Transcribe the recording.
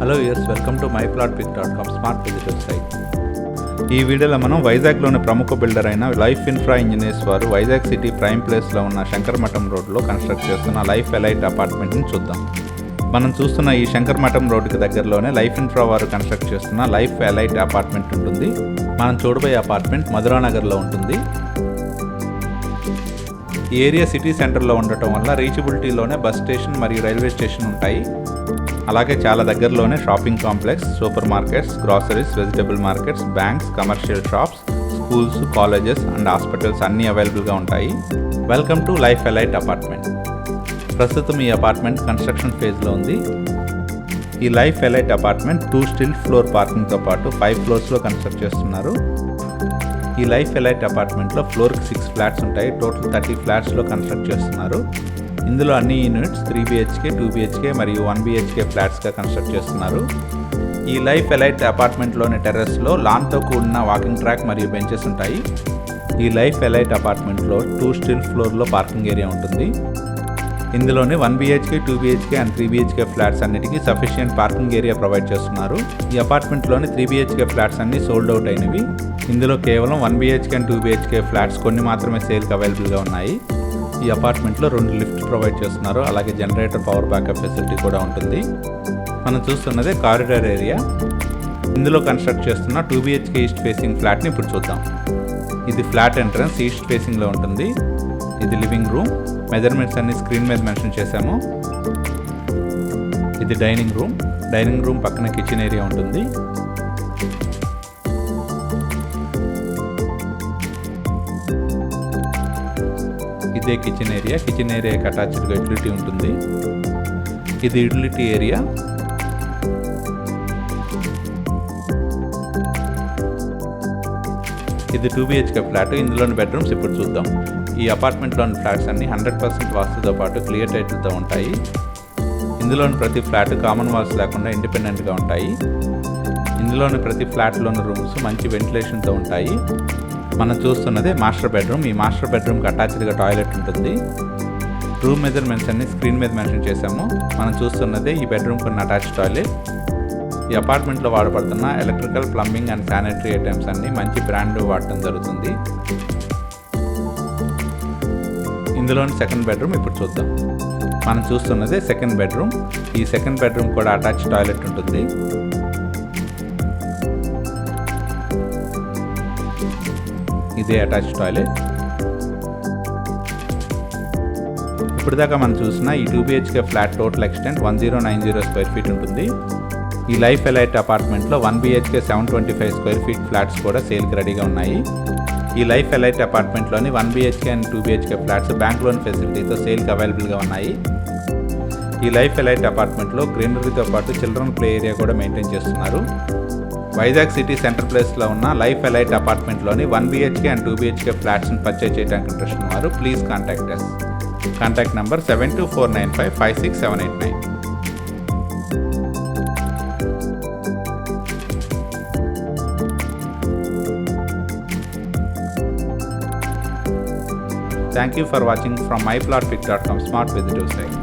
Hello years welcome to myplotpic.com smart visitor site. ఈ వీడియోలో మనం వైజాగ్లోని ప్రముఖ బిల్డర్ అయిన లైఫ్ ఇన్ఫ్రా ఇంజనీర్స్ వారు వైజాగ్ సిటీ ప్రైమ్ ప్లేస్లో ఉన్న శంకరమఠం రోడ్లో కన్స్ట్రక్ట్ చేస్తున్న లైఫ్ ఎలైట్ అపార్ట్మెంట్ని చూద్దాం. మనం చూస్తున్న ఈ శంకరమఠం రోడ్డుకి దగ్గరలోనే లైఫ్ ఇన్ఫ్రా వారు కన్స్ట్రక్ట్ చేస్తున్న లైఫ్ ఎలైట్ అపార్ట్మెంట్ ఉంటుంది. మనం చూడబోయే అపార్ట్మెంట్ మధురానగర్లో ఉంటుంది. ఈ ఏరియా సిటీ సెంటర్లో ఉండటం వల్ల రీచబిలిటీలోనే బస్ స్టేషన్ మరియు రైల్వే స్టేషన్ ఉంటాయి. అలాగే చాలా దగ్గరలోనే shopping complex, supermarkets, groceries, vegetable markets, banks, commercial shops, schools, colleges and hospitals అన్నీ అవైలబుల్గా ఉంటాయి. Welcome to life elite apartment. ప్రస్తుతం ఈ అపార్ట్మెంట్ కన్స్ట్రక్షన్ ఫేజ్లో ఉంది. ఈ life elite apartment 2 stilt floor పార్కింగ్తో పాటు 5 ఫ్లోర్స్లో కన్స్ట్రక్ట్ చేస్తున్నారు. ఈ లైఫ్ ఎలైట్ అపార్ట్మెంట్లో ఫ్లోర్కి 6 ఫ్లాట్స్ ఉంటాయి. టోటల్ 30 ఫ్లాట్స్లో కన్స్ట్రక్ట్ చేస్తున్నారు. ఇందులో అన్ని యూనిట్స్ 3 BHK, 2 BHK మరియు 1 BHK ఫ్లాట్స్గా కన్స్ట్రక్ట్ చేస్తున్నారు. ఈ లైఫ్ ఎలైట్ అపార్ట్మెంట్లోని టెర్రస్లో లాన్తో కూడిన వాకింగ్ ట్రాక్ మరియు బెంచెస్ ఉంటాయి. ఈ లైఫ్ ఎలైట్ అపార్ట్మెంట్లో 2 స్టిల్ ఫ్లోర్లో పార్కింగ్ ఏరియా ఉంటుంది. ఇందులోని 1 BHK, 2 BHK and 3 BHK flats అన్నిటికీ సఫిషియెంట్ పార్కింగ్ ఏరియా ప్రొవైడ్ చేస్తున్నారు. ఈ అపార్ట్మెంట్లోని 3 BHK ఫ్లాట్స్ అన్ని సోల్డ్ అవుట్ అయినవి. ఇందులో కేవలం 1 BHK అండ్ 2 BHK ఫ్లాట్స్ కొన్ని మాత్రమే సేల్కి అవైలబుల్గా ఉన్నాయి. ఈ అపార్ట్మెంట్లో 2 లిఫ్ట్స్ ప్రొవైడ్ చేస్తున్నారు. అలాగే జనరేటర్ పవర్ బ్యాకప్ ఫెసిలిటీ కూడా ఉంటుంది. మనం చూస్తున్నదే కారిడార్ ఏరియా. ఇందులో కన్స్ట్రక్ట్ చేస్తున్న 2 BHK ఈస్ట్ ఫేసింగ్ ఫ్లాట్ని ఇప్పుడు చూద్దాం. ఇది ఫ్లాట్ ఎంట్రన్స్ ఈస్ట్ ఫేసింగ్లో ఉంటుంది. ఇది లివింగ్ రూమ్. మెజర్మెంట్స్ అన్ని స్క్రీన్ మీద మెన్షన్ చేశాము. ఇది డైనింగ్ రూమ్. డైనింగ్ రూమ్ పక్కన కిచెన్ ఏరియా ఉంటుంది. ఇదే కిచెన్ ఏరియా. కిచెన్ ఏరియాకి అటాచ్డ్గా యూటిలిటీ ఉంటుంది. ఇది యూటిలిటీ ఏరియా. ఇది 2 BHK ఫ్లాట్. ఇందులోని బెడ్రూమ్స్ ఇప్పుడు చూద్దాం. ఈ అపార్ట్మెంట్లోని ఫ్లాట్స్ అన్ని 100% వాస్తుతో పాటు క్లియర్ టైటిల్తో ఉంటాయి. ఇందులోని ప్రతి ఫ్లాట్ కామన్ వాల్స్ లేకుండా ఇండిపెండెంట్గా ఉంటాయి. ఇందులోని ప్రతి ఫ్లాట్లోని రూమ్స్ మంచి వెంటిలేషన్తో ఉంటాయి. మనం చూస్తున్నదే మాస్టర్ బెడ్రూమ్. ఈ మాస్టర్ బెడ్రూమ్కి అటాచ్డ్గా టాయిలెట్ ఉంటుంది. రూమ్ మెజర్మెంట్స్ అన్ని స్క్రీన్ మీద మెన్షన్ చేశాము. మనం చూస్తున్నదే ఈ బెడ్రూమ్కి ఉన్న అటాచ్ టాయిలెట్. ఈ అపార్ట్మెంట్లో వాడబడుతున్న electrical, plumbing and sanitary items అన్ని మంచి బ్రాండ్ వాడటం జరుగుతుంది. ఇందులోని సెకండ్ బెడ్రూమ్ ఇప్పుడు చూద్దాం. మనం చూస్తున్నదే సెకండ్ బెడ్రూమ్. ఈ సెకండ్ బెడ్రూమ్ కూడా అటాచ్ టాయిలెట్ ఉంటుంది. ఇదే అటాచ్ టాయిలెట్. ఇప్పుడు దాకా మనం చూసిన ఈ 2 BHK flat total extent 1090 square feet ఉంటుంది. ఈ లైఫ్ ఎలైట్ అపార్ట్మెంట్లో 1 BHK 725 స్క్వేర్ ఫీట్ ఫ్లాట్స్ కూడా సేల్కి రెడీగా ఉన్నాయి. ఈ లైఫ్ ఎలైట్ అపార్ట్మెంట్లోని 1 BHK and 2 BHK flats bank loan ఫెసిలిటీతో సేల్కి అవైలబుల్గా ఉన్నాయి. ఈ లైఫ్ ఎలైట్ అపార్ట్మెంట్లో గ్రీనరీతో పాటు చిల్డ్రన్ ప్లే ఏరియా కూడా మెయింటైన్ చేస్తున్నారు. వైజాగ్ సిటీ సెంటర్ ప్లేస్లో ఉన్న లైఫ్ ఎలైట్ అపార్ట్మెంట్లోని 1 BHK అండ్ 2 BHK ఫ్లాట్స్ని పర్చేజ్ చేయడానికి ఇంట్రెస్ట్ ఉన్నవారు please contact us. Contact number 7249556789. Thank you for watching from myplotpic.com smart visitor site.